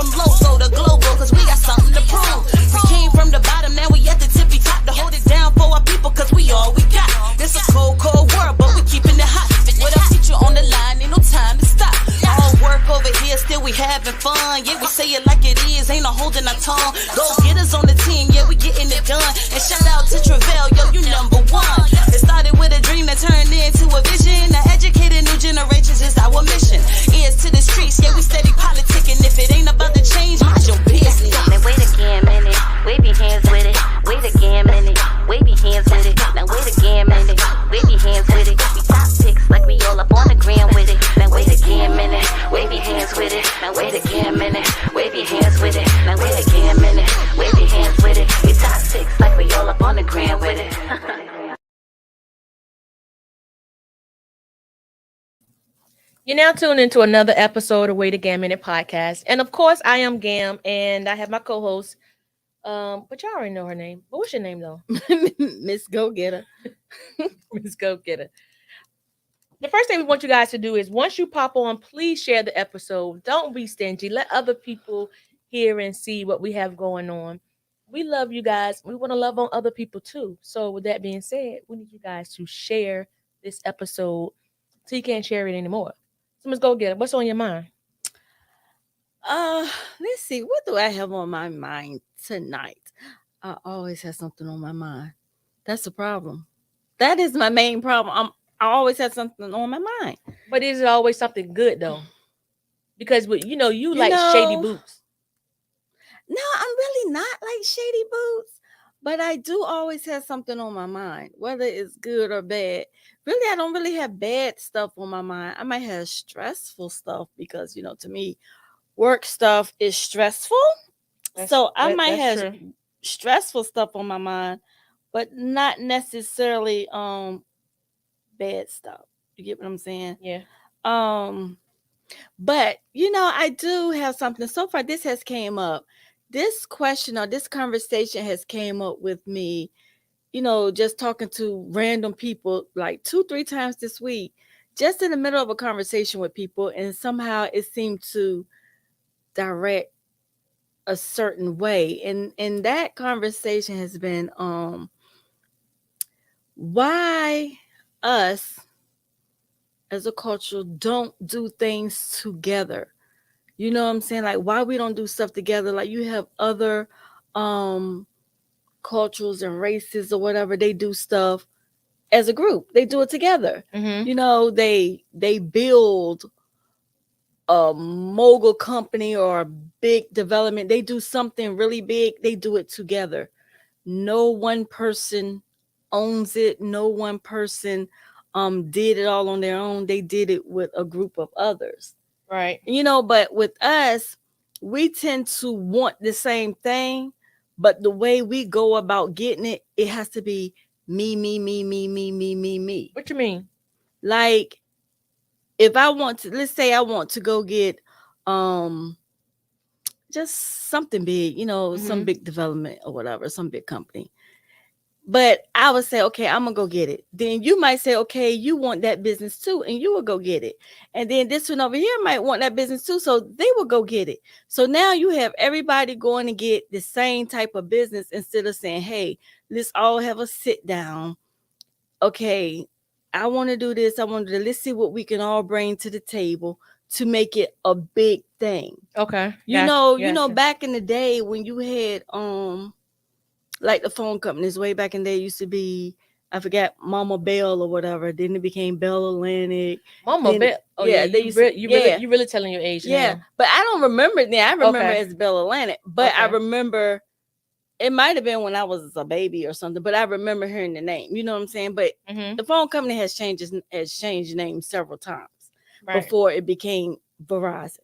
from local to global, cause we got something to prove. We came from the bottom, now we at the tippy top to hold it down for our people, cause we all we got. This a cold, cold world, but we keeping it hot. With our future on the line, ain't no time to stop. All work over here, still we having fun. Yeah, we say it like it is, ain't no holding our tongue. Go get us on the team, yeah, we getting it done. And shout out to Travell, yo, you number one. It started with a dream that turned into a vision. Now educated new generations is our mission. Ears to the streets, yeah, we steady politicking. If it ain't about to change, mind your business. Now wait again, minute. Wave your hands with it. Wait again, minute. Wave your hands with it. Now wait again, minute. Wave your hands with it. We top picks like we all up on the gram with it. Now wait again, minute. Wave your hands with it. Now wait again, minute. Wave your hands with it. Now wait again, minute. Wave your hands with it. We top picks like we all up on the gram with it. You're now tuned into another episode of Wait Again Minute podcast. And of course, I am Gam, and I have my co-host, but y'all already know her name. But what's your name, though? Miss Go Getter. Miss Go Getter. The first thing we want you guys to do is once you pop on, please share the episode. Don't be stingy. Let other people hear and see what we have going on. We love you guys. We want to love on other people too. So with that being said, we need you guys to share this episode so you can't share it anymore. So Miss Go Getter, what's on your mind? Let's see. What do I have on my mind tonight? I always have something on my mind. That's the problem. That is my main problem. I always have something on my mind. But is it always something good though? Because you like shady boots. No, I'm really not like shady boots. But I do always have something on my mind, whether it's good or bad. Really, I don't really have bad stuff on my mind. I might have stressful stuff because, to me, work stuff is stressful. So I might have stressful stuff on my mind, but not necessarily bad stuff. You get what I'm saying? Yeah. But I do have something. So far, this has came up. This question or this conversation has came up with me, just talking to random people like 2-3 times this week, just in the middle of a conversation with people. And somehow it seemed to direct a certain way. And that conversation has been, why us as a culture don't do things together. You know what I'm saying? Like why we don't do stuff together. Like you have other cultures and races or whatever, they do stuff as a group. They do it together. Mm-hmm. They build a mogul company or a big development. They do something really big. They do it together. No one person owns it. No one person did it all on their own. They did it with a group of others. Right. But with us, we tend to want the same thing, but the way we go about getting it, it has to be me. What you mean? Like, if I want to, let's say I want to go get just something big, some big development or whatever, some big company. But I would say, okay, I'm going to go get it. Then you might say, okay, you want that business too, and you will go get it. And then this one over here might want that business too, so they will go get it. So now you have everybody going to get the same type of business instead of saying, hey, let's all have a sit down. Okay, I want to do this. Let's see what we can all bring to the table to make it a big thing. Okay. Back in the day when you had like the phone companies way back in the day used to be, I forgot, Mama Bell or whatever. Then it became Bell Atlantic. Mama Bell. Oh yeah, you really telling your age. Yeah, now. But I don't remember it now. I remember it as Bell Atlantic, but I remember it might have been when I was a baby or something. But I remember hearing the name. You know what I'm saying? But the phone company has changed names several times before it became Verizon.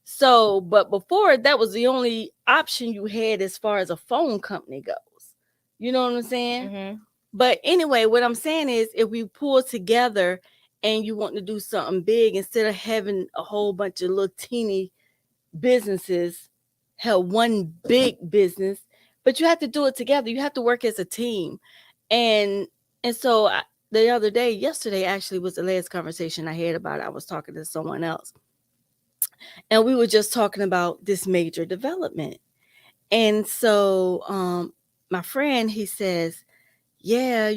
So, but before that was the only option you had as far as a phone company goes. You know what I'm saying? Mm-hmm. But anyway, what I'm saying is if we pull together and you want to do something big, instead of having a whole bunch of little teeny businesses, have one big business, but you have to do it together. You have to work as a team. And so yesterday actually was the last conversation I had about it. I was talking to someone else. and we were just talking about this major development. And so my friend, he says, yeah,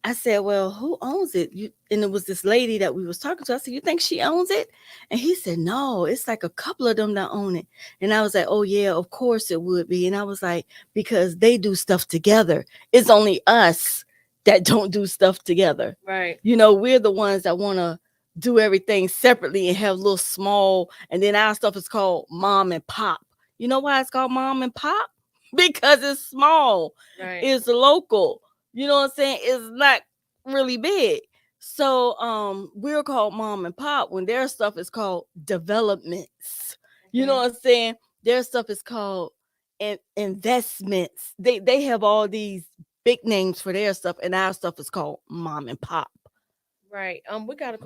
I said, well, who owns it? And it was this lady that we was talking to. I said, you think she owns it? And he said, no, it's like a couple of them that own it. And I was like, oh yeah, of course it would be. And I was like, because they do stuff together. It's only us that don't do stuff together. Right. We're the ones that want to do everything separately and have little small, and then our stuff is called mom and pop. You know why it's called mom and pop? Because it's small. Right. It's local. You know what I'm saying? It's not really big. So we're called mom and pop when their stuff is called developments. You know what I'm saying? Their stuff is called investments. They have all these big names for their stuff, and our stuff is called mom and pop. Right. We got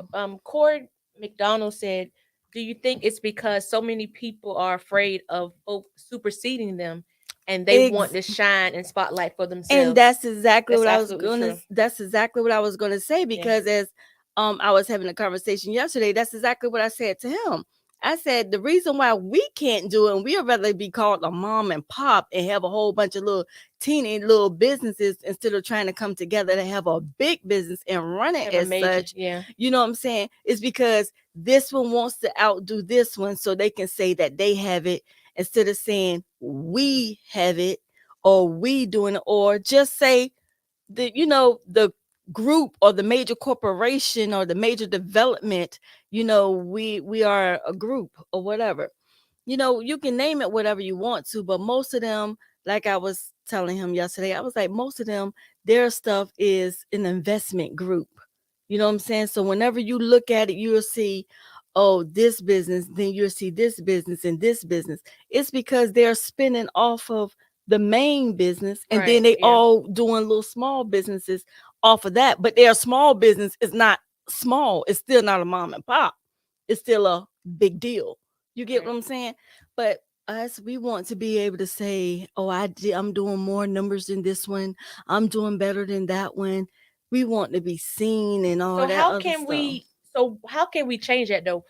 Cord McDonald said, do you think it's because so many people are afraid of folk superseding them and they want to shine and spotlight for themselves? And that's exactly what I was going to say, because as I was having a conversation yesterday, that's exactly what I said to him. I said the reason why we can't do it, and we'd rather be called a mom and pop and have a whole bunch of little teeny little businesses instead of trying to come together to have a big business and run it as such. You know what I'm saying? It's because this one wants to outdo this one so they can say that they have it instead of saying we have it or we doing it, or just say the group or the major corporation or the major development, we are a group or whatever. You can name it whatever you want to, but most of them, like I was telling him yesterday, I was like, most of them, their stuff is an investment group. You know what I'm saying? So whenever you look at it, you'll see, oh, this business, then you'll see this business and this business. It's because they're spinning off of the main business, and then they all doing little small businesses off of that. But their small business is not small. It's still not a mom and pop. It's still a big deal. You get what I'm saying? But us, we want to be able to say, oh, I'm doing more numbers than this one. I'm doing better than that one. We want to be seen and all that other stuff. So how can we change that though?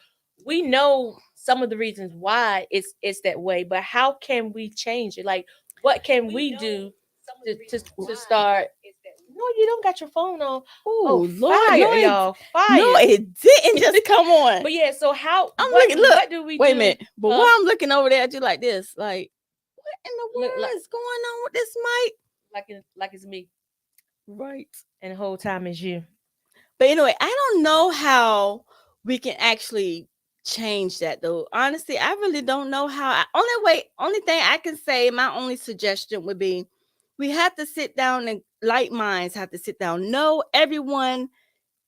We know some of the reasons why it's that way, but how can we change it? Like, what can we do to start? No, you don't got your phone on. Oh, Lord, fire, no, y'all, fire. No, it didn't just come on. But yeah, so how? I'm looking. Look, what do we wait do? a minute. But while I'm looking over there at you like this, like, what in the world is going on with this mic? Like it's me, right? And the whole time is you. But anyway, I don't know how we can actually change that though. Honestly, I really don't know how. Only thing I can say, my only suggestion would be, we have to sit down, and like minds have to sit down. No, everyone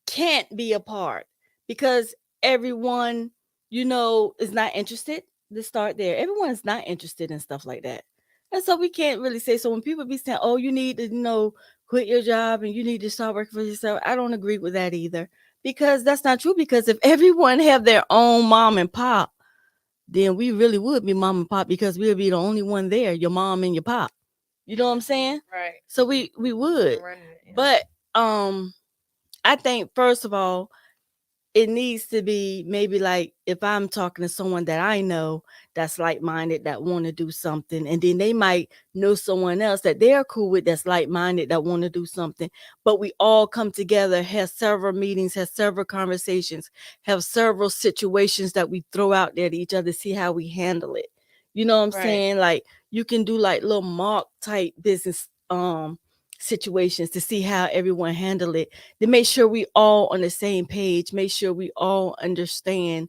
can't be a part, because everyone, is not interested. Let's start there. Everyone is not interested in stuff like that. And so we can't really say. So when people be saying, oh, you need to, quit your job and you need to start working for yourself, I don't agree with that either, because that's not true. Because if everyone have their own mom and pop, then we really would be mom and pop, because we'll be the only one there, your mom and your pop. You know what I'm saying? Right. So we would. But I think, first of all, it needs to be maybe like, if I'm talking to someone that I know that's like-minded, that want to do something, and then they might know someone else that they're cool with that's like-minded, that want to do something, but we all come together, have several meetings, have several conversations, have several situations that we throw out there to each other, see how we handle it. You know what I'm saying? Like, you can do like little mock type business situations to see how everyone handle it, to make sure we all on the same page, make sure we all understand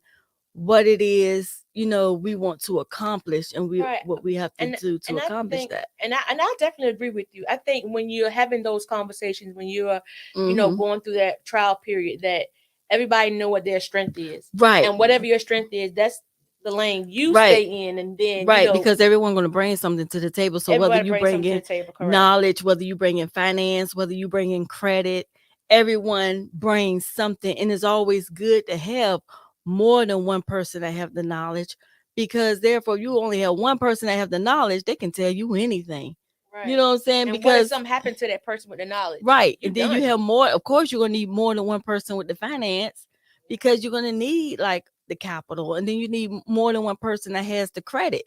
what it is we want to accomplish, and what we have to do to accomplish that. And I definitely agree with you. I think when you're having those conversations, when you're going through that trial period, that everybody know what their strength is, right? And whatever your strength is, that's the lane you stay in, and then because everyone's going to bring something to the table. So whether you bring in knowledge, whether you bring in finance, whether you bring in credit, everyone brings something. And it's always good to have more than one person that have the knowledge, because therefore you only have one person that have the knowledge, they can tell you anything. Right. You know what I'm saying? And because what if something happened to that person with the knowledge? Right. And then you have more. Of course, you're going to need more than one person with the finance, because you're going to need like the capital, and then you need more than one person that has the credit,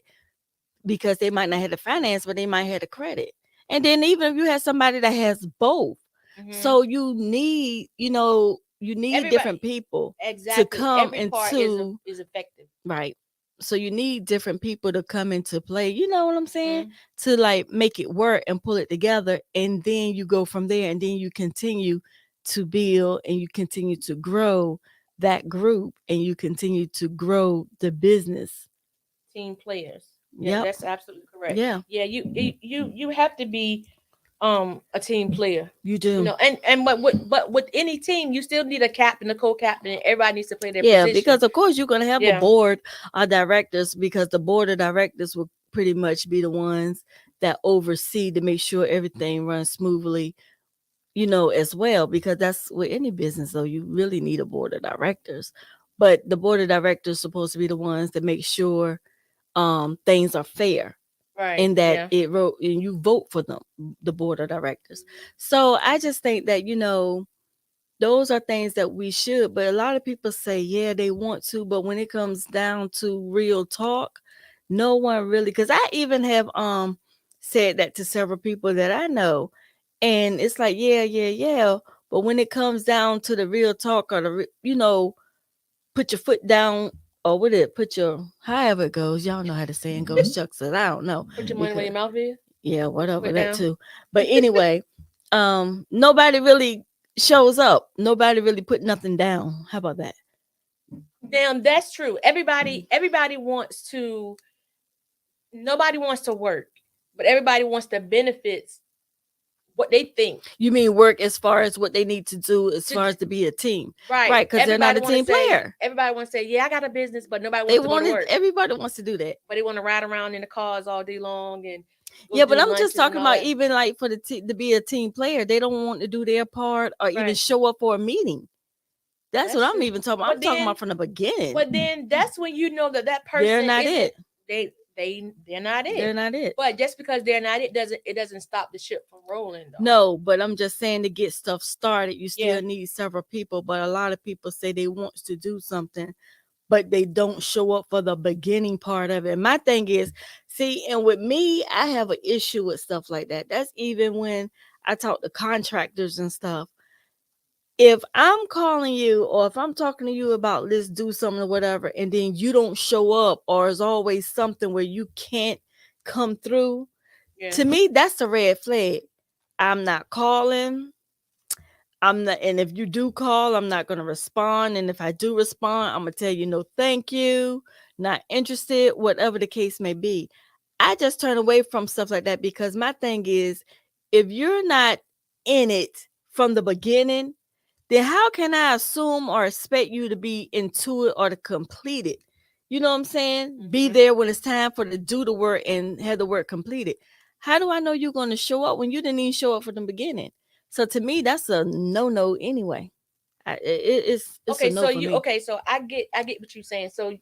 because they might not have the finance, but they might have the credit. And then even if you have somebody that has both, so you need, you need Everybody, different people to exactly. come Every part into, is effective. right. So you need different people to come into play. You know what I'm saying? To like make it work and pull it together. And then you go from there, and then you continue to build, and you continue to grow that group, and you continue to grow the business. Team players. Yeah, Yep. that's absolutely correct. Yeah, Yeah, you have to be a team player. you You do. know, and but with any team, you still need a captain, a co-captain, and everybody needs to play their Yeah, position. because of course you're gonna have a Yeah, board of directors, because the board of directors will pretty much be the ones that oversee to make sure everything runs smoothly, as well. Because that's with any business, though, you really need a board of directors. But the board of directors supposed to be the ones that make sure things are fair, right. and that Yeah. it wrote and you vote for them, the board of directors. So I just think that, those are things that we should, but a lot of people say, yeah, they want to, but when it comes down to real talk, no one really, because I even have said that to several people that I know, and it's like, yeah, yeah, yeah, but when it comes down to the real talk, or put your foot down, or what it put your, however it goes, y'all know how the saying goes, shucks it, I don't know, Put your money where because your mouth is. yeah, whatever, Put that down. too. But anyway, nobody really shows up. Nobody really put nothing down. How about that? Damn, that's true. Everybody wants to. Nobody wants to work, but everybody wants the benefits. What they think. You mean work as far as what they need to do, as To far as to be a team, right. right? Because they're not Everybody a want to team say. player. Everybody want to say, yeah, I got a business, but nobody They wants to go to wanted work. everybody wants to do that. But they want to ride around in the cars all day long and go Yeah, but do I'm just lunches and talking all about, that. even like for to be a team player, they don't want to do their part or even Right. show up for a meeting. That's what That's I'm true. even talking about. I'm But talking then, about from the beginning. but then that's when you know that that They're person not isn't. it. They're not They're it. not it. But just because they're not it doesn't stop the ship from rolling though. No, but I'm just saying, to get stuff started, you Yeah. still need several people. But a lot of people say they want to do something, but they don't show up for the beginning part of it. My thing is, see, and with me, I have an issue with stuff like that. That's even when I talk to contractors and stuff. If I'm calling you, or if I'm talking to you about let's do something or whatever, and then you don't show up, or there's always something where you can't come through, Yeah. to me, that's a red flag. I'm not calling. I'm not, and if you do call, I'm not going to respond. And if I do respond, I'm going to tell you no, thank you, not interested, whatever the case may be. I just turn away from stuff like that, because my thing is, if you're not in it from the beginning, then how can I assume or expect you to be into it or to complete it? You know what I'm saying? Be there when it's time for to do the work and have the work completed. How do I know you're going to show up when you didn't even show up from the beginning? So to me, that's a no anyway. It's a Okay, no so for me. so I get what you're saying. So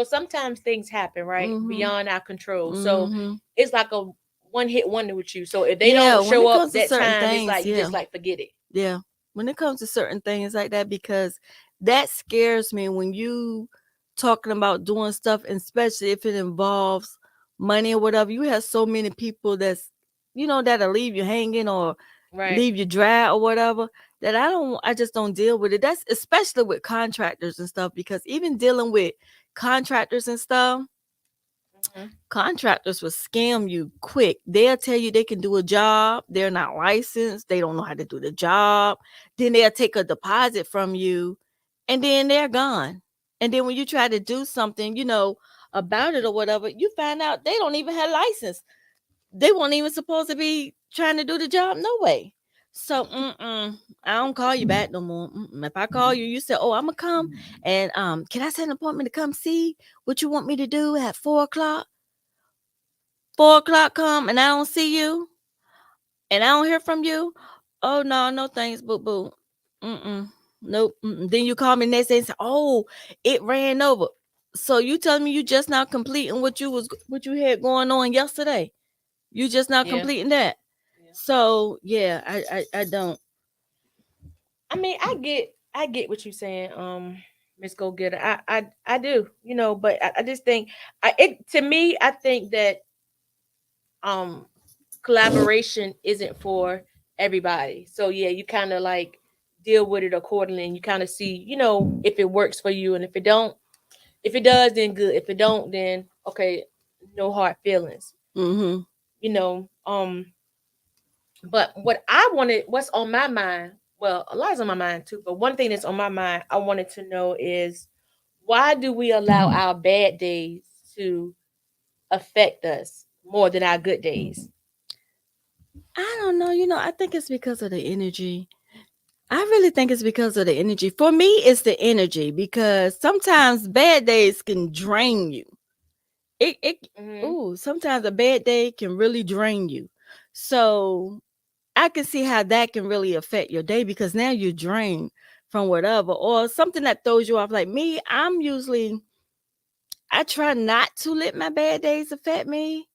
sometimes things happen, right? Mhm. Beyond our control. So Mhm. it's like a one hit wonder with you. So if they Yeah, don't when show it up comes to that certain time, it's things, like you yeah. just like forget it. Yeah. When it comes to certain things like that, because that scares me when you talking about doing stuff, and especially if it involves money or whatever. You have so many people that'll leave you hanging or Right. leave you dry or whatever, that I just don't deal with it. That's especially with contractors and stuff, because even dealing with contractors and stuff, Hmm. contractors will scam you quick. They'll tell you they can do a job. They're not licensed. They don't know how to do the job. Then they'll take a deposit from you, and then they're gone. And then when you try to do something, about it or whatever, you find out they don't even have license. They weren't even supposed to be trying to do the job. No way. So, I don't call you back no more. If I call you, you say, "Oh, I'm gonna come, and can I set an appointment to come see what you want me to do at 4 o'clock?" 4 o'clock come and I don't see you and I don't hear from you. Oh no, no thanks, boo boo. Nope. Then you call me next day and say, "Oh, it ran over." So you telling me you just not completing what you had going on yesterday? You just not Yeah. completing that. Yeah. So yeah, I don't. I mean, I get what you're saying. Miss Go Getter. I do, but I just think to me, I think that um collaboration isn't for everybody. So yeah, you kind of like deal with it accordingly, and you kind of see, if it works for you, and if it don't, if it does, then good. If it don't, then okay, no hard feelings. Mm-hmm. You know, but what's on my mind, well, a lot's on my mind too, but one thing that's on my mind, I wanted to know is why do we allow our bad days to affect us more than our good days? I don't know. I think it's because of the energy. I really think it's because of the energy. For me, it's the energy because sometimes bad days can drain you. It Mm-hmm. ooh, sometimes a bad day can really drain you. So I can see how that can really affect your day because now you're drained from whatever or something that throws you off. Like me, I try not to let my bad days affect me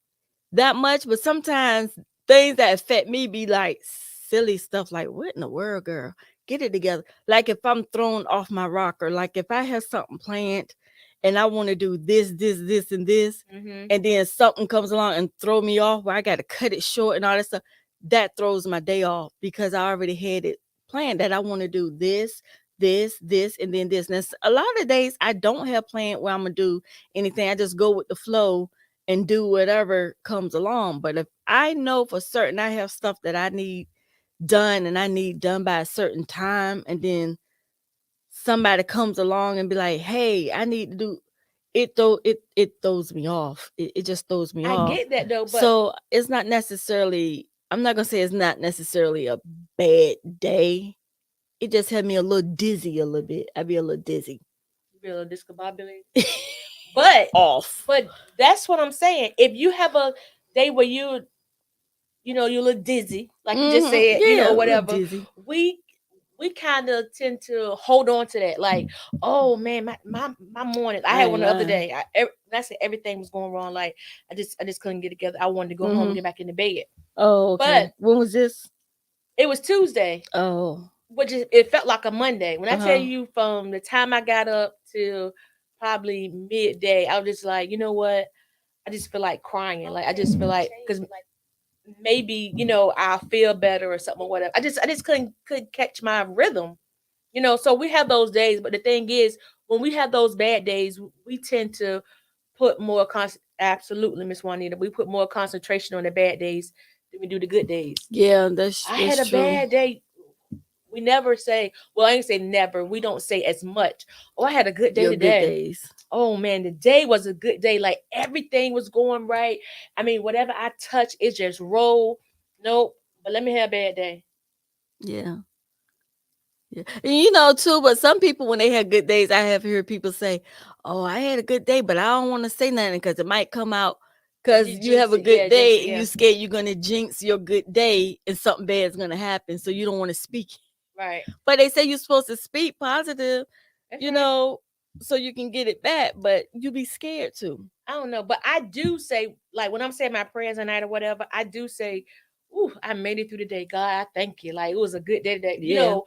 that much, but sometimes things that affect me be like silly stuff like what in the world, girl? Get it together. Like if I'm thrown off my rocker, like if I have something planned and I want to do this, and this, Mm-hmm. and then something comes along and throw me off where I got to cut it short and all that stuff, that throws my day off because I already had it planned that I want to do this, and then this. And a lot of days I don't have planned where I'm gonna do anything. I just go with the flow and do whatever comes along. But if I know for certain I have stuff that I need done and I need done by a certain time, and then somebody comes along and be like, "Hey, I need to do it," though it throws me off. It just throws me I off. get that though, but So it's not necessarily. I'm not gonna say it's not necessarily a bad day. It just had me a little dizzy a little bit. I'd be a little dizzy. you be a little discombobulated. But Off. but that's what I'm saying. If you have a day where you're a little dizzy, like you just Mm-hmm. said, Yeah, or a little whatever, dizzy. we kind of tend to hold on to that. Like, oh man, my morning. I I had one ain't the other lying. day. When I said everything was going wrong, like I just couldn't get together. I wanted to go home and Mm-hmm. get back in the bed. Oh, But okay. When was this? it was Tuesday, Oh, which it felt like a Monday. When I tell uh-huh. you from the time I got up till probably midday, I was just like, you know what? I just feel like crying. Like I just feel like because maybe I'll feel better or something or whatever. I just couldn't catch my rhythm. So we have those days, but the thing is, when we have those bad days, we tend to put more absolutely, Miss Juanita, we put more concentration on the bad days than we do the good days. Yeah, I had that's a true. bad day. We never say, well, I ain't say never. We don't say as much. Oh, I had a good day Your good today. days. Oh man, the day was a good day. Like everything was going right. I mean, whatever I touch, it just roll. Nope. But let me have a bad day. Yeah. Yeah. And too, but some people when they have good days, I have heard people say, "Oh, I had a good day, but I don't want to say nothing because it might come out And because you you have jinx a it. Yeah, good jinx it. day and Yeah. you scared you're gonna jinx your good day and something bad's gonna happen, so you don't want to speak. Right. But they say you're supposed to speak positive, That's you right. know, so you can get it back, but you be scared too. I don't know. But I do say, like when I'm saying my prayers at night or whatever, I do say, ooh, I made it through the day. God, I thank you. Like it was a good day today. Yeah,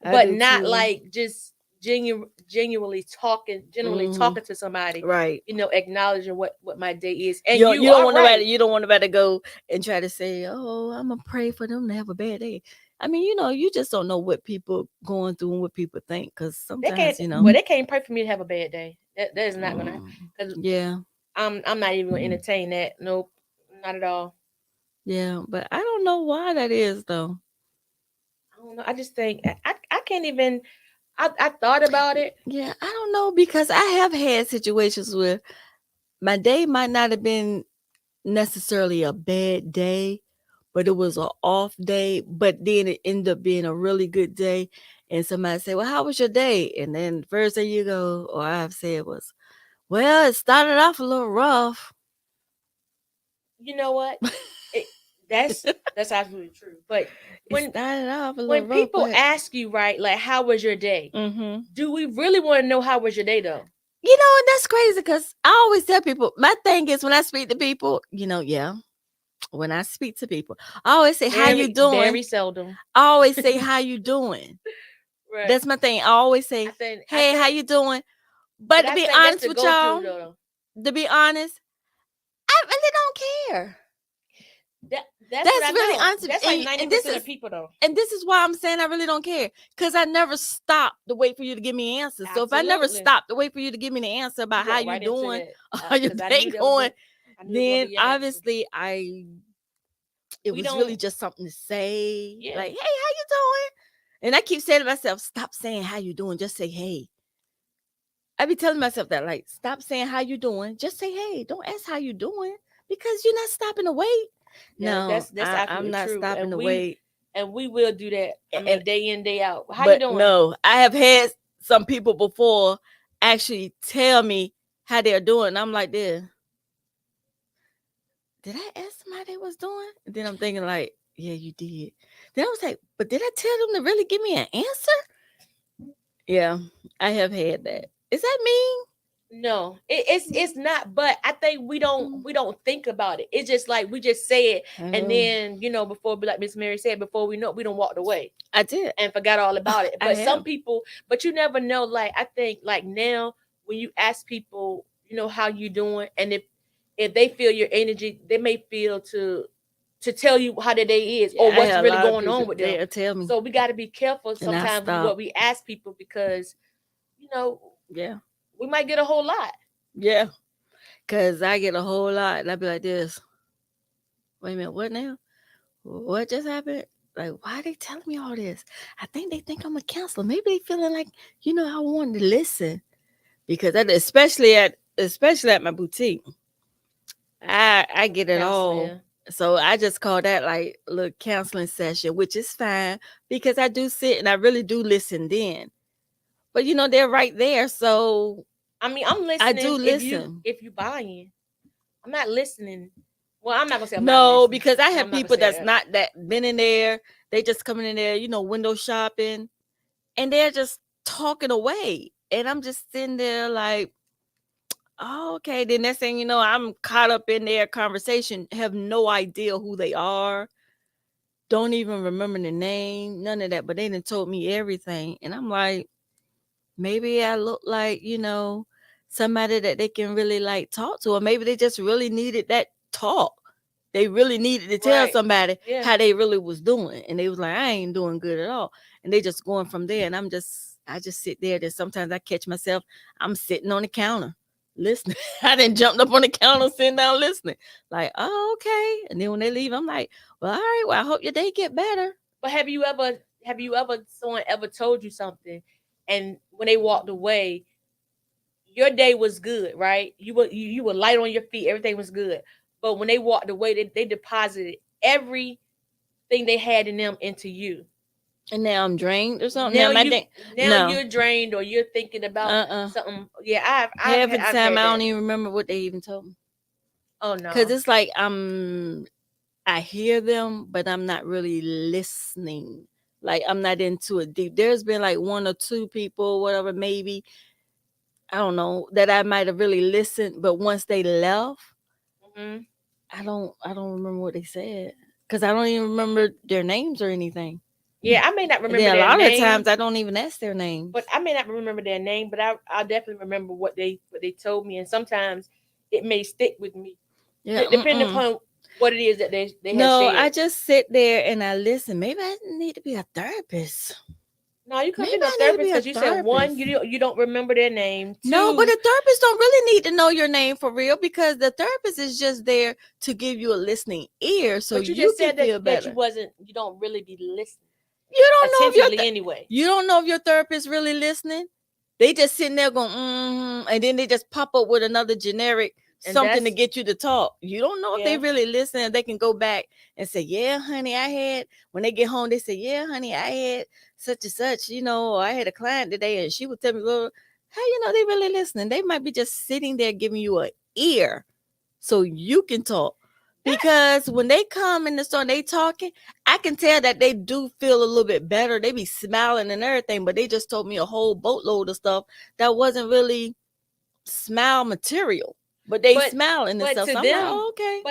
I But do not too. like just genuinely Hmm. talking to somebody, Right. acknowledging what my day is. And You you don't are want nobody. right. You don't want nobody to go and try to say, "Oh, I'm gonna pray for them to have a bad day." I mean, you just don't know what people going through and what people think, because They can't. sometimes, Well, they can't pray for me to have a bad day. That is not gonna. mm, Because yeah, I'm not even gonna entertain that. Nope, not at all. yeah, but I don't know why that is though. I don't know. I just think I can't even. I thought about it. Yeah, I don't know because I have had situations where my day might not have been necessarily a bad day, but it was an off day. But then it ended up being a really good day. And somebody say, "Well, how was your day?" And then the first thing you go, or I've said was, "Well, it started off a little rough." You know what? It, that's absolutely true. But It when started off a when little rough, people but ask you, right, like, how was your day? mm-hmm. Do we really want to know how was your day though? And that's crazy because I always tell people, my thing is when I speak to people, yeah, when I speak to people, I always say, "How you Very, doing?" very seldom. I always say, "How you doing?" Right. That's my thing. I always I say, think. "Hey, how you doing?" But to I be think that's honest the with go-to y'all, though. to be honest, I really don't care. That's what That's I really know. honest. That's like And this 90% of is people though. and this is why I'm saying I really don't care, because I never stop to wait for you to give me answers. So if I never Absolutely. stop to wait for you to give me the answer You about how walk you right into doing, that. how your Because I day knew that was going, gonna. I knew it was gonna then be your answer. obviously it We was really don't. just something to say, Yeah. like, "Hey, how you doing?" And I keep saying to myself, "Stop saying how you doing. Just say hey." I be telling myself that, like, stop saying how you doing. Just say hey. Don't ask how you doing, because you're not stopping to wait. Yeah. No, That's I'm absolutely not true. stopping to wait. And we will do that. I And, mean, day in, day out. How you but doing? no, I have had some people before actually tell me how they're doing. I'm like, did I ask them how they was doing? And then I'm thinking, like, yeah, you did. Then I was like, but did I tell them to really give me an answer? Yeah, I have had that. Is that mean? No, it's not. But I think we don't think about it. It's just like we just say it, and Oh, then before, like Miss Mary said, before we know, it, we don't walk away I did. and forgot all about it. I But some have. people, but you never know. Like I think, like now, when you ask people, how you doing, and if they feel your energy, they may feel to tell you how their day is Yeah, or I what's had a really lot of going on people with them. there tell me, So we got to be careful and I sometimes with what stopped. we ask people because you know Yeah, we might get a whole lot. yeah, because I get a whole lot, and I be like this. Wait a minute, what now? What just happened? Like, why are they telling me all this? I think they think I'm a counselor. Maybe they feeling like, I wanted to listen, because especially at my boutique, I get it all. Counseling. So I just call that like a little counseling session, which is fine, because I do sit and I really do listen then. But they're right there, so I mean, I'm I do listening listen. if you buying. I'm not listening. Well, I'm not gonna say I'm not No, listening. because I No, have I'm not gonna people say that's that. not that been in there. They just coming in there, window shopping, and they're just talking away. And I'm just sitting there like, oh, okay. Then next thing you know, I'm caught up in their conversation, have no idea who they are, don't even remember the name, none of that. But they done told me everything. And I'm like, maybe I look like, somebody that they can really like talk to, or maybe they just really needed that talk. They really needed to tell Right. somebody Yeah. how they really was doing. And they was like, I ain't doing good at all. And they just going from there. And I just sit there. Then sometimes I catch myself, I'm sitting on the counter listening. I done jumped up on the counter, sitting down listening. Like, oh, okay. And then when they leave, I'm like, well, all right, well, I hope your day get better. But have you ever someone ever told you something, and when they walked away, your day was good, right? You were light on your feet, everything was good. But when they walked away, they deposited everything they had in them into you. And now I'm drained or something. Now Now my you day, now no, you're drained or you're thinking about uh-uh. something. Yeah, I've Half had, of the I've time had I don't that. even remember what they even told me. Oh Cause no. it's like I hear them, but I'm not really listening. Like I'm not into it deep. There's been like one or two people, whatever, maybe, I don't know, that I might have really listened, but once they left, Hmm. I don't remember what they said. Cause I don't even remember their names or anything. Yeah, I may not And remember then a their lot of the name, times I don't even ask their but names. I may not remember their name, but I definitely remember what they told me, and sometimes it may stick with me, Yeah. depending Mm-mm. upon what it is that they have No, said. I just sit there and I listen. Maybe I need to be a therapist. No, you couldn't Maybe be no I need to therapist be a because you said one, therapist. you don't remember their name. No, but Two, a therapist don't really need to know your name for real, because the therapist is just there to give you a listening ear so but you you just can said that feel that you better. wasn't, you don't really be listening You don't know if attentively anyway, you don't know if your therapist really listening. They just sitting there going, and then they just pop up with another generic and something to that's get you to talk. You don't know if they yeah. really listen. And they can go back and say, "Yeah, honey, I had." When they get home, they say, "Yeah, honey, I had such and such." Or I had a client today, and she would tell me, "Well, how they really listening?" They might be just sitting there giving you an ear so you can talk. Because when they come in the store and they talking, I can tell that they do feel a little bit better. They be smiling and everything, but they just told me a whole boatload of stuff that wasn't really smile material. But they But smiling and but stuff. to So I'm like, them, oh, okay.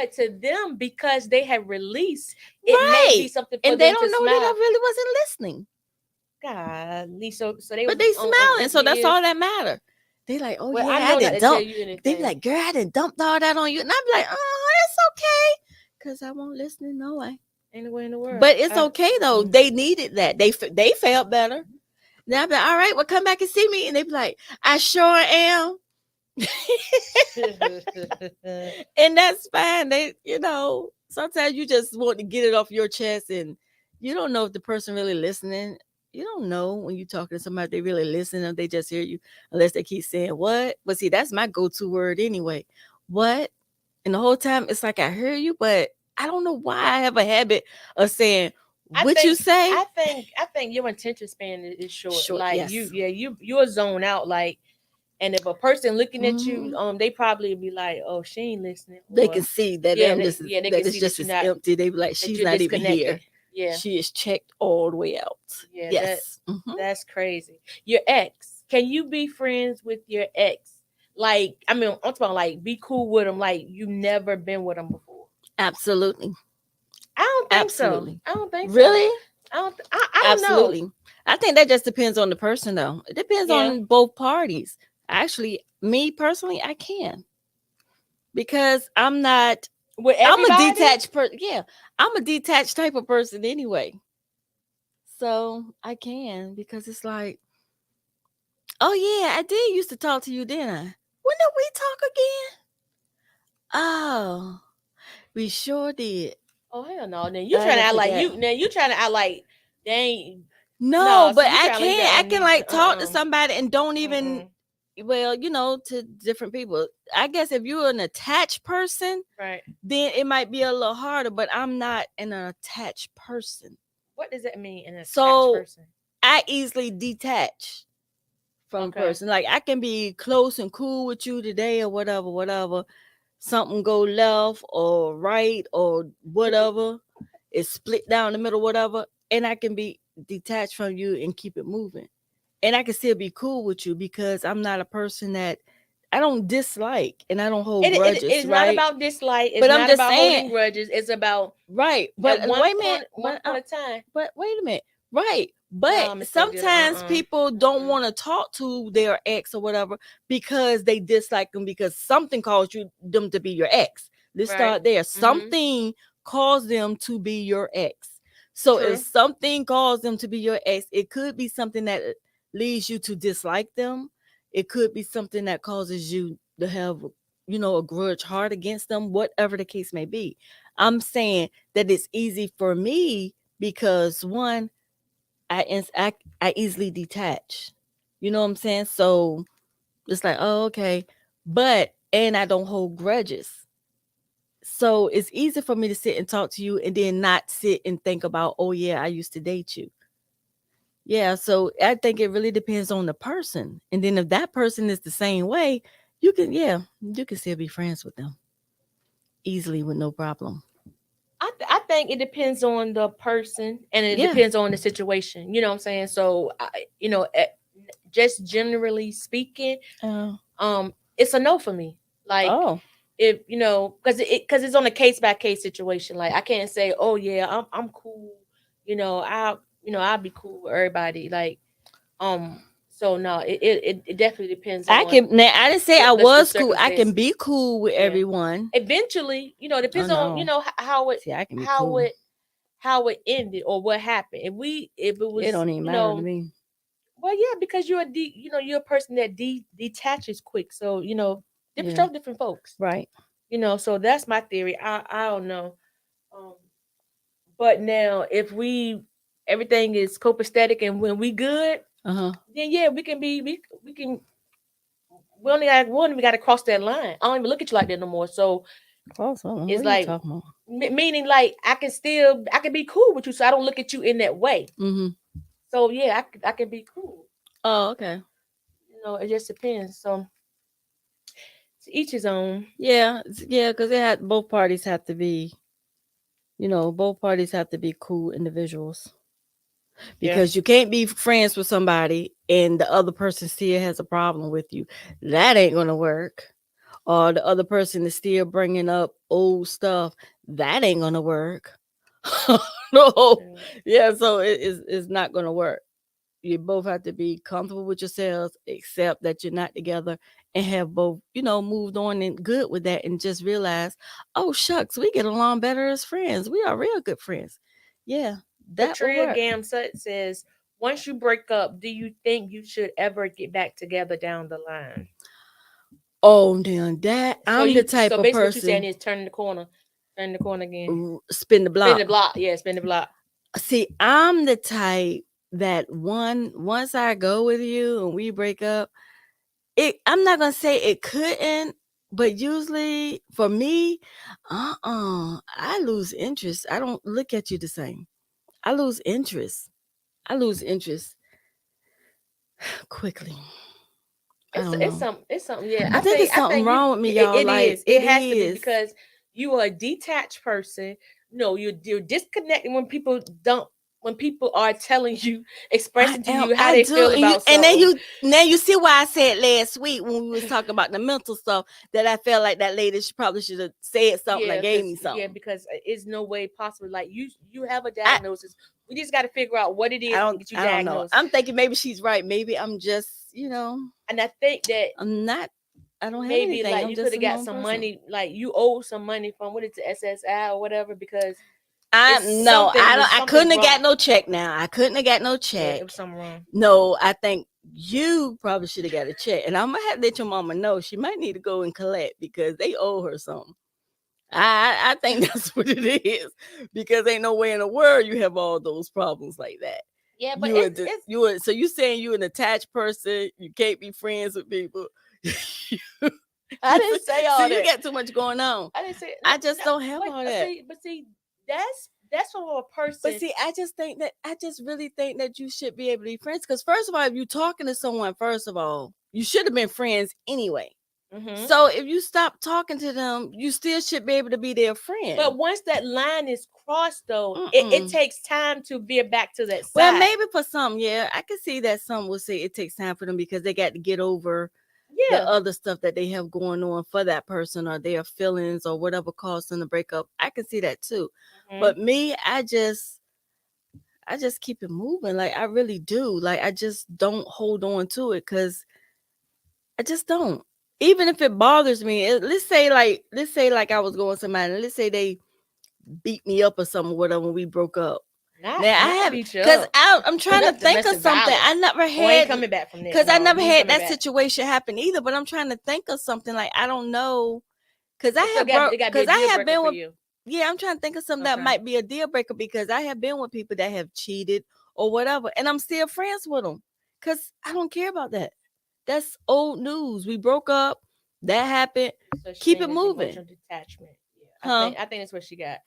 because they have released, it may be Right. something for And they them to don't know that I smile. really wasn't listening. Golly, so they But was they on smiling, so that's yeah. all that matter. They like, oh Well, yeah, I I know not didn't to tell dump. you They be anything. like, girl, I didn't dumped all that on you, and I be like, oh, that's okay, cause I won't listen no way. Anywhere in the world. But it's okay though. They needed that. They felt better. Then I be like, all right, well, come back and see me, and they be like, I sure am. And that's fine. Sometimes you just want to get it off your chest, and you don't know if the person really listening. You don't know when you talking to somebody, they really listen, or they just hear you, unless they keep saying what. But see, that's my go-to word anyway. What? And the whole time it's like I hear you, but I don't know why I have a habit of saying I what you think say. I think your attention span is short. Short, Like yes. you'll zone out. Like, and if a person looking at you, Mhm. they probably be like, "Oh, she ain't listening," They or can see that yeah, I'm just they can that it's see that just you're as not empty. They be like, that she's you're not even disconnected. here. Yeah, She is checked all the way out. yeah, Yes. that's crazy. Your ex, can you be friends with your ex? Like, I mean, I'm talking about like be cool with them, like you never been with them before. Absolutely. I don't think so. Absolutely. I don't think so. Really? I don't know. Absolutely. I think that just depends on the person though. It depends Yeah, on both parties. Actually, me personally, I can. Because with I'm a everybody. detached person. Yeah. I'm a detached type of person anyway. So I can because it's like, oh yeah, I did used to talk to you, didn't I? When did we talk again? Oh, we sure did. Oh hell no! Then you I trying to didn't act like forget. you. Now you trying to act like they ain't. No, No, but see, you I trying to leave that can. I on can me. like talk to somebody and don't Mm even, mm. well, to different people. I guess if you're an attached person, Right. then it might be a little harder, but I'm not an attached person. What does that mean? An attached So person. I easily detach from a Okay. person. Like I can be close and cool with you today or whatever, whatever. Something go left or right or whatever. It's split down the middle, whatever. And I can be detached from you and keep it moving. And I can still be cool with you because I'm not a person that I don't dislike and I don't hold It grudges, is not right? about dislike. It's But I'm not just about holding saying, grudges. It's about right. But at wait a minute, one point of time. but wait a minute. Right. But No, Miss Go Getter. sometimes people don't want to talk to their ex or whatever because they dislike them because something caused them to be your ex. Let's Right. start there. Mm-hmm. Something caused them to be your ex. So if True. something caused them to be your ex, it could be something that leads you to dislike them. It could be something that causes you to have, a grudge heart against them, whatever the case may be. I'm saying that it's easy for me because one, I easily detach. You know what I'm saying? So it's like, oh, okay. But and I don't hold grudges. So it's easy for me to sit and talk to you and then not sit and think about, oh yeah, I used to date you. Yeah, so I think it really depends on the person. And then if that person is the same way, you can still be friends with them easily with no problem. I think it depends on the person and it Yeah. depends on the situation. You know what I'm saying? So, just generally speaking, Oh. it's a no for me. Like, Oh. if because it's on a case by case situation. Like, I can't say, oh yeah, I'm cool. I'll be cool with everybody. Like, so no, it definitely depends I on can now. I didn't say I the was cool. I can circumstances. be cool with Yeah. everyone. Eventually, it Oh depends on no. how it See, I can be how cool. it how it ended or what happened. If it It was, don't even matter to me. well, yeah, because you're a person that detaches quick. So, different Yeah. stroke, different folks. Right. So that's my theory. I don't know. Um, but now if everything is copacetic and when we good, Uh-huh. then yeah, we can we got to cross that line. I don't even look at you like that no more. So Close. What it's are you like talking about? meaning like I can be cool with you, so I don't look at you in that way. Mm-hmm. So yeah, I can be cool. Oh, okay. It just depends. So to each his own. Yeah, yeah, because both parties have to be, both parties have to be cool individuals. Yeah. Because you can't be friends with somebody and the other person still has a problem with you. That ain't gonna work. Or the other person is still bringing up old stuff. That ain't gonna work. No, Yeah. yeah. So it's not gonna work. You both have to be comfortable with yourselves, accept that you're not together, and have both, moved on and good with that, and just realize, oh shucks, we get along better as friends. We are real good friends. Yeah, that will Patria work. Gamsut says, once you break up, do you think you should ever get back together down the line? Oh, now that So I'm the type of basically what you're saying person is turn the corner again. spin the Spin block. the block. Yeah, spin the block. See, I'm the type that once I go with you and we break up, I'm not gonna say it couldn't, but usually for me, I lose interest. I don't look at you the same. I lose interest. I lose interest quickly. I don't know. It's something. Yeah, I think it's I something think wrong with me, it, y'all. it Like is. It it has to be is. because you are a detached person. No, you're disconnecting when people don't. When people are telling you, I expressing to am. you how I they do. feel And you about and then something. you see why I said last week when we was talking about the mental stuff that I felt like that lady probably should have said something that gave me something. Because it's no way possible. Like you have a I diagnosis. We just got to figure out what it is to get you I don't know. diagnosed. I'm thinking maybe she's right. Maybe I'm just, And I think that I'm not I don't have maybe anything. like I'm you could just a have got normal some person. money, like you owe some money from what is it, SSI or whatever, because I it's no, something was I something couldn't have got wrong. no check now. I couldn't have got no Yeah, check. it was something wrong. No, I think you probably should have got a check. And I'm gonna have to let your mama know she might need to go and collect because they owe her something. I think that's what it is. Because ain't no way in the world you have all those problems like that. Yeah, but it's So you saying you an attached person, you can't be friends with people. I didn't say all See, you that. got too much going on. I didn't say no, I just no, don't have all that. but see, that's from a person. But see, I just really think that you should be able to be friends. Because first of all, if you're talking to someone, first of all, you should have been friends anyway. So if you stop talking to them, you still should be able to be their friend. But once that line is crossed, though, it takes time to veer back to that side. Well, maybe for some, yeah, I can see that some will say it takes time for them because they got to get over the other stuff that they have going on for that person or their feelings or whatever caused them to break up. I can see that too. But me, I just keep it moving. Like I really do. Like I just don't hold on to it because I just don't. Even if it bothers me, let's say like I was going with somebody, and let's say they beat me up or something, whatever, when we broke up. Now I have because I'm trying to think of something. I never had coming back from that because I never had that situation happen either. But I'm trying to think of something like I don't know because I have been with you. Yeah, I'm trying to think of something that might be a deal breaker because I have been with people that have cheated or whatever, and I'm still friends with them because I don't care about that. That's old news. We broke up. That happened. So keep it moving. Emotional detachment. Yeah, Huh? I think that's what she got.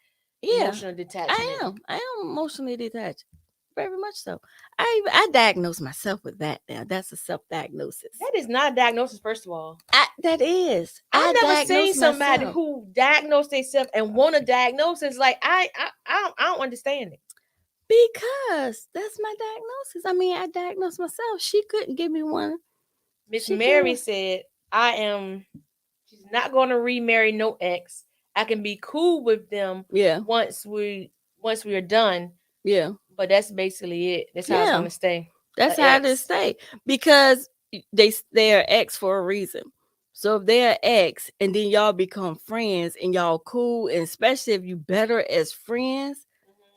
Yeah, emotional detachment. I am emotionally detached. Very much so. I diagnose myself with that now. That's a self-diagnosis. That is not a diagnosis, first of all. That is. I've never seen somebody who diagnosed themselves and want a diagnosis. Like I don't understand it. Because that's my diagnosis. I mean, I diagnosed myself. She couldn't give me one. Miss Mary said, she's not going to remarry no ex. I can be cool with them once we are done. Yeah. But that's basically it. That's how it's going to stay. That's how it stay. Because they're ex for a reason. So if they're ex and then y'all become friends and y'all cool, and especially if you better as friends,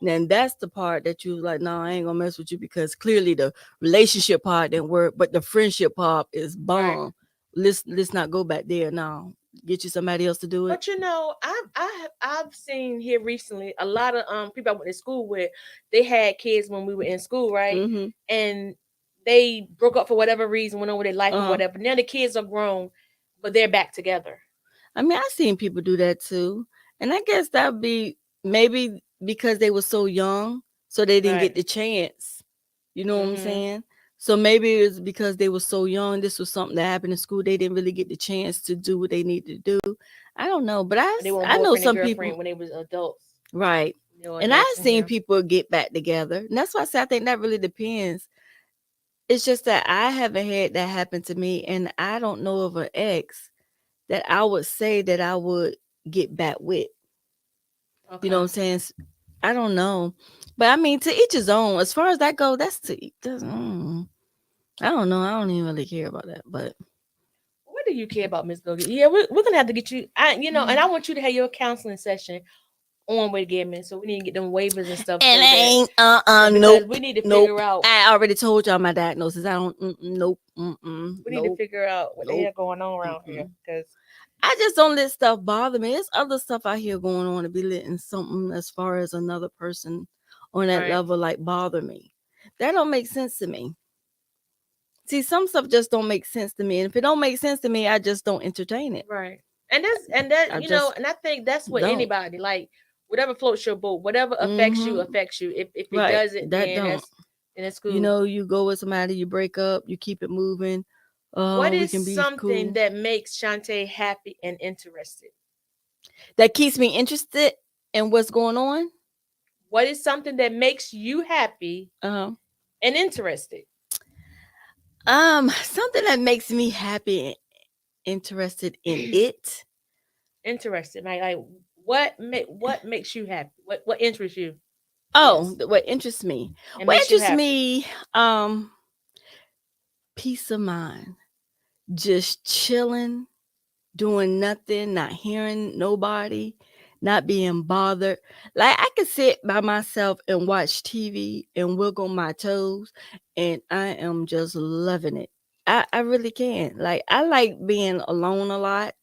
then that's the part that you like, no, I ain't gonna mess with you because clearly the relationship part didn't work, but the friendship part is bomb. Right. Let's not go back there now. Get you somebody else to do it. But I've seen here recently a lot of people I went to school with. They had kids when we were in school, right? Mm-hmm. And they broke up for whatever reason, went on with their life or whatever. Now the kids are grown, but they're back together. I mean, I've seen people do that too, and I guess that would be maybe because they were so young, so they didn't get the chance. You know what I'm saying? So maybe it was because they were so young. This was something that happened in school. They didn't really get the chance to do what they needed to do. I don't know, but I know some people when they was adults, right? And I've seen people get back together, and that's why I say I think that really depends. It's just that I haven't had that happen to me, and I don't know of an ex that I would say that I would get back with. Okay. You know what I'm saying? I don't know. But I mean, to each his own. As far as that goes, I don't know. I don't even really care about that. But What do you care about, Miss Go? Yeah, we're gonna have to get you. And I want you to have your counseling session on with Wagm, so we need to get them waivers and stuff. and So I that ain't because nope. we need to Nope. figure out. I already told y'all my diagnosis. I don't nope. We need to Nope. figure out what the hell Nope. going on around here. Because I just don't let stuff bother me. There's other stuff out here going on to be letting something as far as another person on that right, level like bother me. That don't make sense to me. See, some stuff just don't make sense to me. And if it don't make sense to me, I just don't entertain it. right, and that I just and I think that's what don't. anybody like. Whatever floats your boat, whatever affects you, Mm-hmm. affects you. If it Right. doesn't, That don't. then it's cool. You know, you go with somebody, you break up, you keep it moving. What We is can be something cool. that makes Shantae happy and interested? That keeps me interested in what's going on. What is something that makes you happy Um, and interested? Something that makes me happy and interested in it. Interested, like what makes you happy? What interests you? Oh, Yes, what interests me? and What makes you interests happy. me? Peace of mind. Just chilling, doing nothing, not hearing nobody, not being bothered. Like I could sit by myself and watch TV and wiggle my toes, and I am just loving it. I really can. Like I like being alone a lot.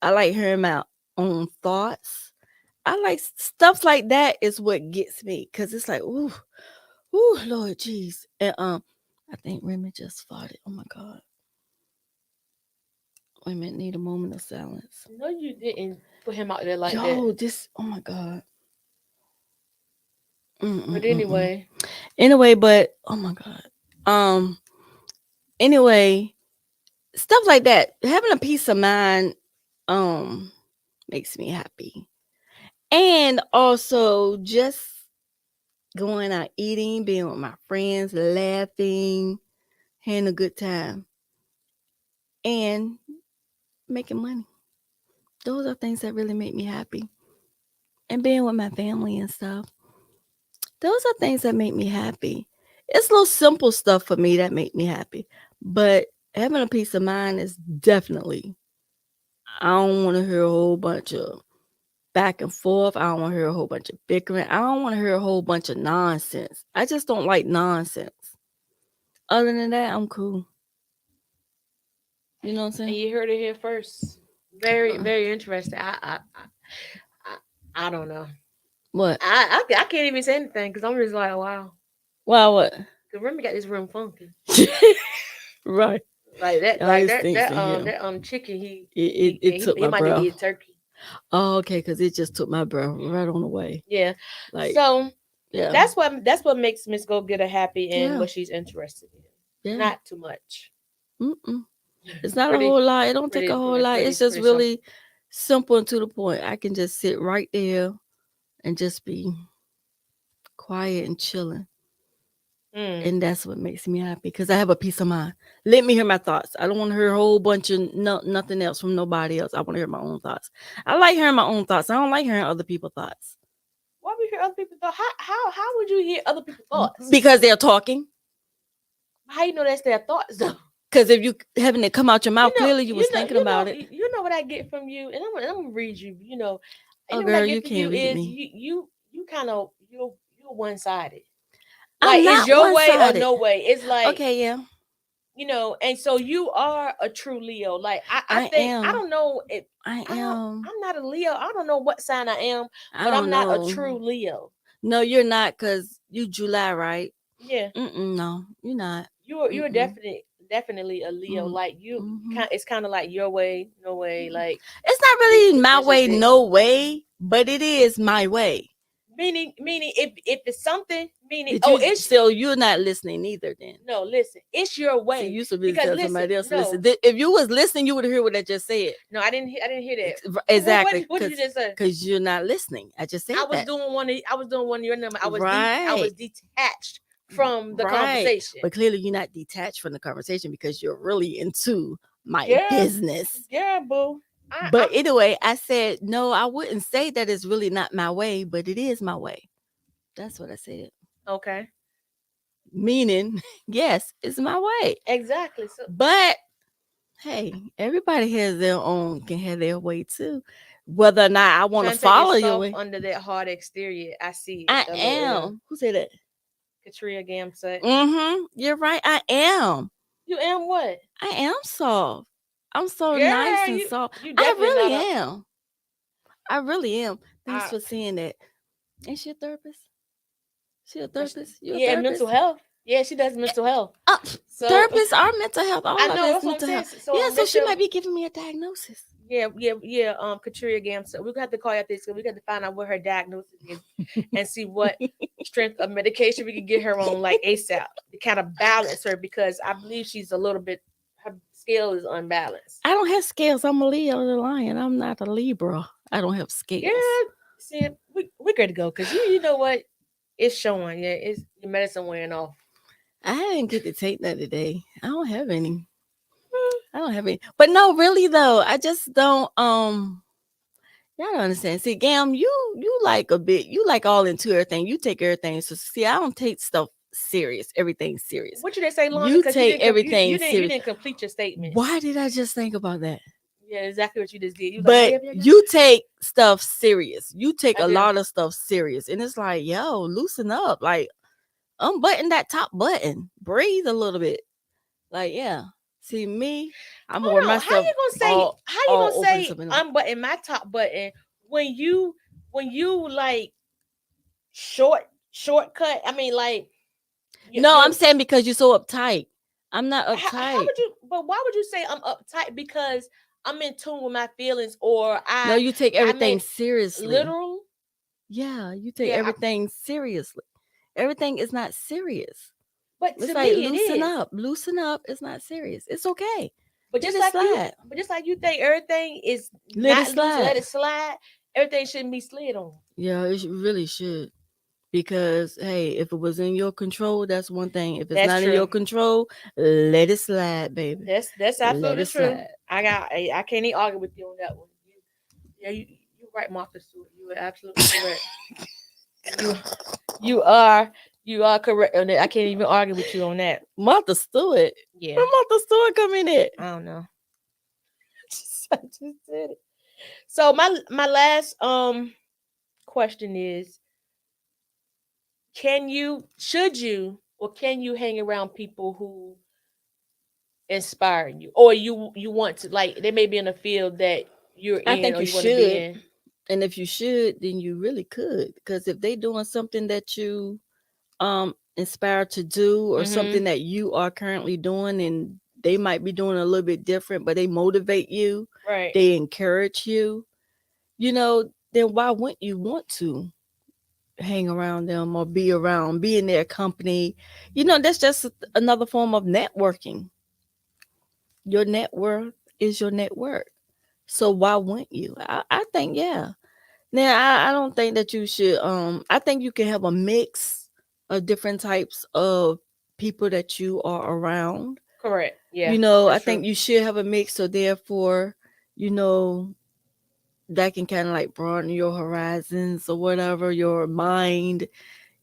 I like hearing my own thoughts. I like stuff like that is what gets me because it's like, ooh, Lord, jeez. And I think Remy just farted. Oh my God. Wait a minute, need a moment of silence. No, you didn't put him out there like that. Yo, this. Oh my God. But Mm-mm-mm-mm. anyway, Anyway, but oh my God. Um. Anyway, stuff like that. Having a peace of mind, um, makes me happy, and also just going out eating, being with my friends, laughing, having a good time, and making money. Those are things that really make me happy, and being with my family and stuff. Those are things that make me happy. It's little simple stuff for me that make me happy. But having a peace of mind is definitely, I don't want to hear a whole bunch of back and forth. I don't want to hear a whole bunch of bickering. I don't want to hear a whole bunch of nonsense. I just don't like nonsense. Other than that, I'm cool. You know what I'm and saying? you heard it here first. Very, very interesting. I don't know. What? I can't even say anything because I'm just like, wow. Well, what? Cause Remy got this room funky. Right. Like that, All these things in here. that chicken. It took He my might have breath. eat turkey. Oh, okay, because it just took my breath right on the way. Yeah. Like, So yeah. that's what makes Miss Go Getter happy and Yeah. what she's interested in. Yeah. Not too much. Mm-mm. It's not Pretty, a whole lot. It don't take pretty, a whole pretty, lot. pretty, It's just pretty simple. really simple and to the point. I can just sit right there and just be quiet and chilling. Mm. And that's what makes me happy because I have a peace of mind. Let me hear my thoughts. I don't want to hear a whole bunch of nothing else from nobody else. I want to hear my own thoughts. I like hearing my own thoughts. I don't like hearing other people's thoughts. Why would you hear other people's thoughts? How would you hear other people's thoughts? Because they're talking. How you know that's their thoughts though? Because if you having it come out your mouth, clearly you was thinking about it. You know what I get from you, and I'm gonna read you. Oh, know what I girl, get you from you can't read is me. you kind of you're one sided. I'm Like it's not your way or one-sided. no way. It's like Okay, yeah. and so you are a true Leo. Like I I think I am. don't know if I am. I'm not a Leo. I don't know what sign I am, I but I'm don't not a know. true Leo. No, you're not, because you July, right? Yeah, No, you're not. you're definitely a Leo. Mm, Like mhm. it's kind of like your way, no way. Like It's not really my it's just way, this. no way, but it is my way. Meaning if it's something meaning Did you? it's So you're not listening either, then. no listen it's your See, way you supposed to because tell listen somebody else to no listen. If you was listening, you would hear what I just said. no I didn't hear that Exactly, what did you just say because you're not listening. I just said that. I was doing one of your number I was Right, detached from the right. conversation But clearly, you're not detached from the conversation because you're really into my yeah business. yeah boo But anyway, I said, no, I wouldn't say that it's really not my way, but it is my way. That's what I said. Okay. Meaning, yes, it's my way. Exactly. So But hey, everybody has their own, can have their way too. Whether or not I want to Shantae follow is your soft way, under that hard exterior. I see it. I The little am. Who said that? Katria Gam said. You're right. I am. You am what? I am soft. I'm so nice Girl, and you soft. you I definitely really not a am. I really am. Thanks I, for saying that. Ain't she a therapist? She a therapist? You a yeah, mental therapist? health. Yeah, she does mental health. Uh, So Therapists are mental health. I All of know us that's what I'm mental saying. health. So Yeah, so that's she your might be giving me a diagnosis. yeah. Katria Gam. So we're gonna have to call you out this because we got to find out what her diagnosis is and see what strength of medication we can get her on like ASAP to kind of balance her because I believe she's a little bit her scale is unbalanced. I don't have scales. I'm a Leo the lion. I'm not a Libra. I don't have scales. Yeah, see, we're good to go because you know what, it's showing. Yeah, it's your medicine wearing off. I didn't get to take that today. I don't have any. I don't have any. But no, really though, I just don't y'all don't understand. See, Gam, you like a bit, you like all into everything. You take everything. So see, I don't take stuff serious. Everything serious. What you didn't say, Londa? You Because you take didn't everything you serious. didn't complete your statement. Why did I just think about that? Yeah, exactly what you just did. You was like, But yeah, yeah, yeah. you take stuff serious. You take I a do. lot of stuff serious. And it's like, yo, loosen up. Like, unbutton that top button. Breathe a little bit. Like, yeah. See me, I'm gonna wear Hold my on. stuff How you gonna all over and say stuff. unbutton my top button when you like shortcut? I mean, like No, you I'm saying because you're so uptight. I'm not how uptight. would you? But why would you say I'm uptight? Because I'm in tune with my feelings, or No, you take I everything meant seriously. literal. Yeah, you take Yeah, everything seriously. Everything is not serious. but It's to like me it loosen is. up. Loosen up. It's not serious. It's okay. But Let just it like you, slide. but just like you think everything is Let it not loose, let slide. it slide. Everything shouldn't be slid on. Yeah, really should. Because hey, if it was in your control, that's one thing. If it's That's not in your true. control, let it slide, baby. That's Let absolutely it true. slide. I can't even argue with you on that one. Yeah, you right, Martha Stewart. You are absolutely correct. You you are you are correct on that. I can't even argue with you on that. Martha Stewart. Yeah, Where Martha Stewart come in at? I don't know. I just did it. So my last question is: should you, or can you hang around people who inspire you, or you want to like they may be in a field that you're I in think or you you want to be should. in? And if you should, then you really could. Because if they doing something that you inspired to do or Mm-hmm. something that you are currently doing and they might be doing a little bit different, but they motivate you, Right. they encourage you, then why wouldn't you want to hang around them or be in their company? That's just another form of networking. Your net worth is your network. So why wouldn't you? I think, yeah. Now, I don't think that you should. I think you can have a mix of different types of people that you are around. Correct. Yeah, I that's true. think you should have a mix. So therefore, you know, that can kind of like broaden your horizons or whatever, your mind.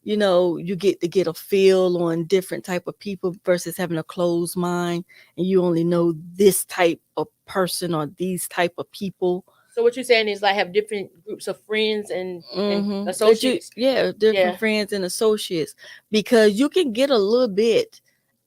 You get to get a feel on different type of people versus having a closed mind and you only know this type of person or these type of people. So what you're saying is like have different groups of friends and That you, associates. yeah, Yeah. different friends and associates, because you can get a little bit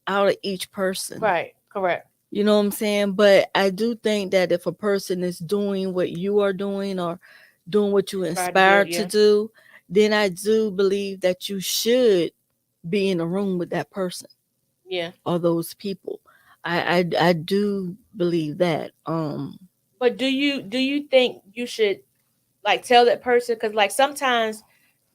out of each person. Right. Correct. You know what I'm saying? But I do think that if a person is doing what you are doing or doing what you Inspired to do it. inspired to Yeah. do, then I do believe that you should be in a room with that person Yeah. or those people. I do believe that. But do you think you should like tell that person, because like sometimes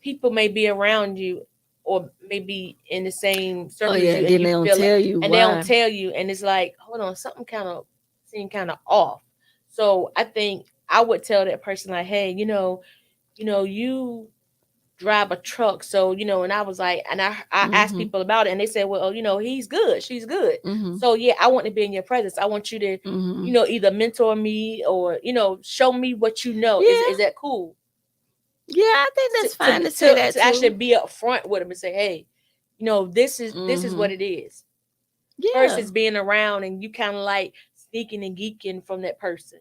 people may be around you or maybe in the same Oh circle as yeah, you and and then you they don't feel it tell you and they don't why. tell you and it's like hold on, something kind of seem kind of off. So I think I would tell that person like, hey, you drive a truck. So, and I was like, and I asked people about it, and they said, well, he's good. She's good. So, yeah, I want to be in your presence. I want you to, either mentor me or, show me what you know. Yeah. Is that cool? Yeah, I think that's fine to say that to too. actually be upfront with them and say, hey, this is what it is. Yeah. Versus being around and you kind of like sneaking and geeking from that person.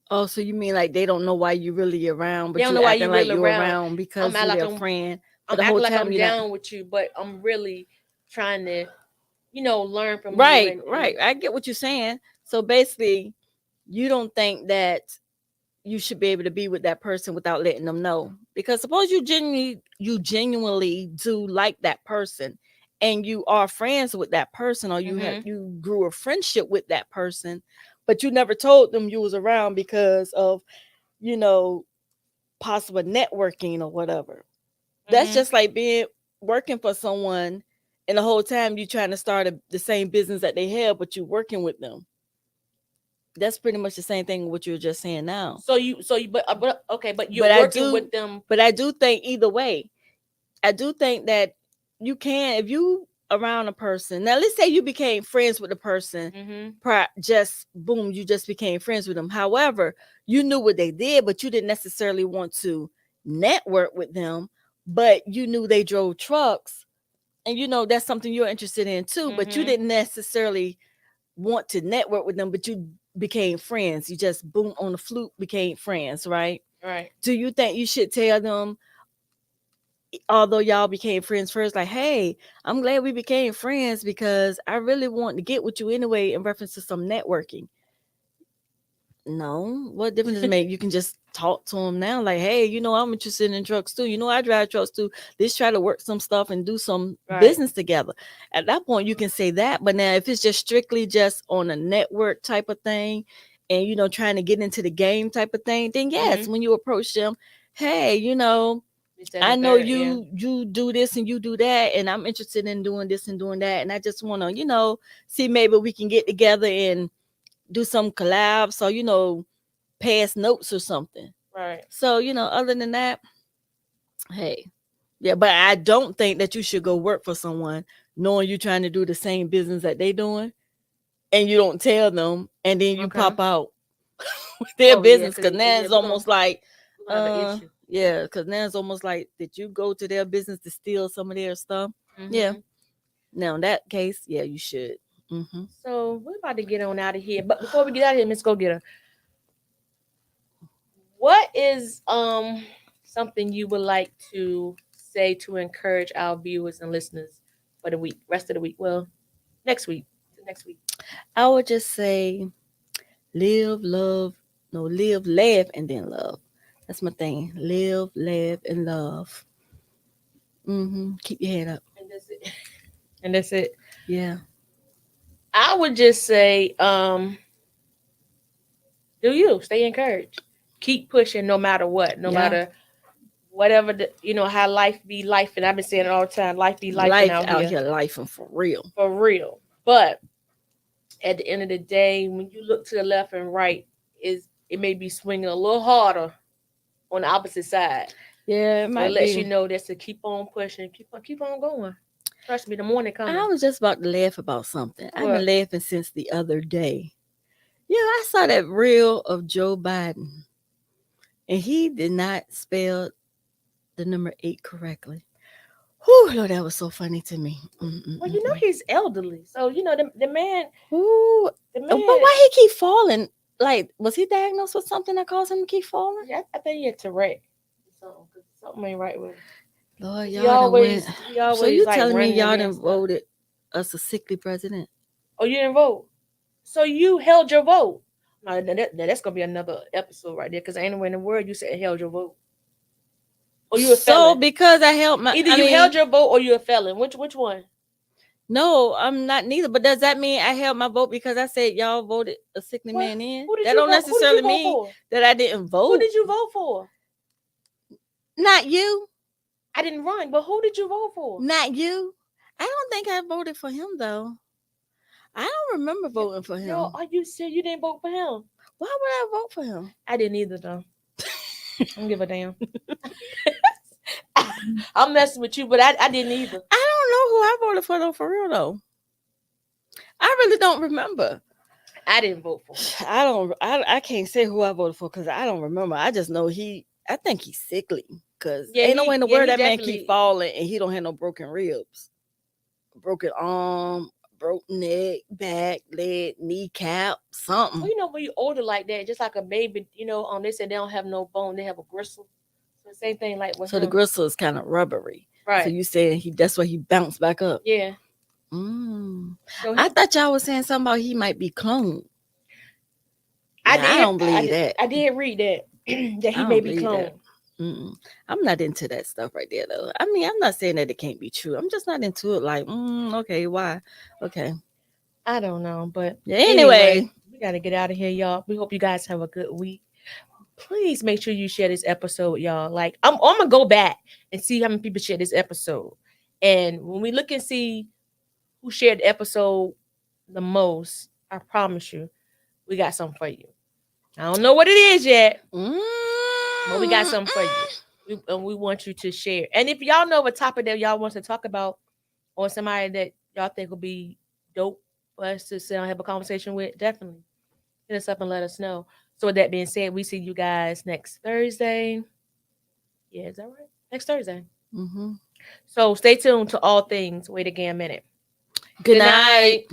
Oh, so you mean like they don't know why you're really around, but They don't you know why acting you like really you're around. around because I'm you're like their friend. But I'm the whole acting like time I'm you're down not. with you, but I'm really trying to, learn from you. Right, And right. I get what you're saying. So basically, you don't think that you should be able to be with that person without letting them know. Because suppose you genuinely do like that person and you are friends with that person, or you grew a friendship with that person, but you never told them you was around because of, you know, possible networking or whatever. That's just like being working for someone and the whole time you trying to start the same business that they have, but you working with them. That's pretty much the same thing what you were just saying now. but okay, but you're But working with them. But I do think either way, I do think that you can, if you around a person. Now, let's say you became friends with the person, just boom, you just became friends with them. However, you knew what they did, but you didn't necessarily want to network with them. But you knew they drove trucks, and that's something you're interested in too. But you didn't necessarily want to network with them, but you became friends. You just boom on the fluke became friends, right? Right. Do you think you should tell them, although y'all became friends first, like, hey, I'm glad we became friends because I really want to get with you anyway in reference to some networking? No. What difference does it make? You can just talk to them now, like, hey, I'm interested in trucks too. I drive trucks too. Let's try to work some stuff and do some business together. At that point, you can say that. But now, if it's just strictly just on a network type of thing, and trying to get into the game type of thing, then yes, when you approach them, hey, I know you do this and you do that, and I'm interested in doing this and doing that, and I just want to, see maybe we can get together and do some collabs, or pass notes or something. Right. So other than that, hey, yeah, but I don't think that you should go work for someone knowing you're trying to do the same business that they doing, and you don't tell them, and then you pop out with their business, because now it's almost like, yeah, because now it's almost like, did you go to their business to steal some of their stuff? Yeah. Now in that case, yeah, you should. So we're about to get on out of here, but before we get out of here, Miss Go Getter, what is something you would like to say to encourage our viewers and listeners for the rest of the week? Well, next week. I would just say, live, love, live, laugh, and then love. That's my thing. Live, laugh, and love. Keep your head up. And that's it. And that's it. Yeah. I would just say, do you stay encouraged? Keep pushing no matter what, no matter whatever how life be life, and I've been saying it all the time. Life be life out here, life and for real, for real. But at the end of the day, when you look to the left and right, it may be swinging a little harder on the opposite side. Yeah, it might lets you know that to keep on pushing, keep on going. Trust me, the morning coming. I was just about to laugh about something. I've been laughing since the other day. Yeah, I saw that reel of Joe Biden, and he did not spell the number 8 correctly. Whew, Lord, that was so funny to me. Well, he's elderly, so the man. Ooh, but why he keep falling? Like, was he diagnosed with something that caused him to keep falling? Yeah, I think he had Tourette. Something ain't right with him. Lord, y'all he always so you like telling me y'all done voted us a sickly president? Oh, you didn't vote? So you held your vote? No, that's gonna be another episode right there, because anywhere in the world you said held your vote. Or you a felon? So because I held my, either held your vote or you a felon. Which one? No, I'm not neither. But does that mean I held my vote because I said y'all voted a sickly man in? That don't necessarily mean that I didn't vote. Who did you vote for? Not you. I didn't run, but who did you vote for? Not you. I don't think I voted for him though. I don't remember voting for him. No, you said you didn't vote for him. Why would I vote for him? I didn't either though. I don't give a damn. I'm messing with you, but I didn't either. I don't know who I voted for though, for real though. I really don't remember. I didn't vote for him. I can't say who I voted for because I don't remember. I just know I think he's sickly because Yeah, ain't no way in the he world that man definitely- keep falling and he don't have no broken ribs, broken arm, broken neck, back, leg, kneecap, something. Well, you know, when you older like that, just like a baby, you know, they say they don't have no bone, they have a gristle. So the same thing like with So him. the gristle is kind of rubbery. Right. So you saying that's why he bounced back up. Yeah. So I thought y'all was saying something about he might be cloned. I don't believe that. I did read that that he may be cloned. I'm not into that stuff right there though. I mean, I'm not saying that it can't be true. I'm just not into it. Like, okay, why? Okay. I don't know, but yeah, anyway, we got to get out of here, y'all. We hope you guys have a good week. Please make sure you share this episode, y'all. Like, I'm gonna go back and see how many people share this episode, and when we look and see who shared the episode the most, I promise you, we got something for you. I don't know what it is yet, but we got something for you. We want you to share. And if y'all know a topic that y'all want to talk about, or somebody that y'all think will be dope for us to sit down and have a conversation with, definitely hit us up and let us know. So with that being said, we see you guys next Thursday. Yeah, is that right? Next Thursday. So stay tuned to all things Wait Again Minute. Good night.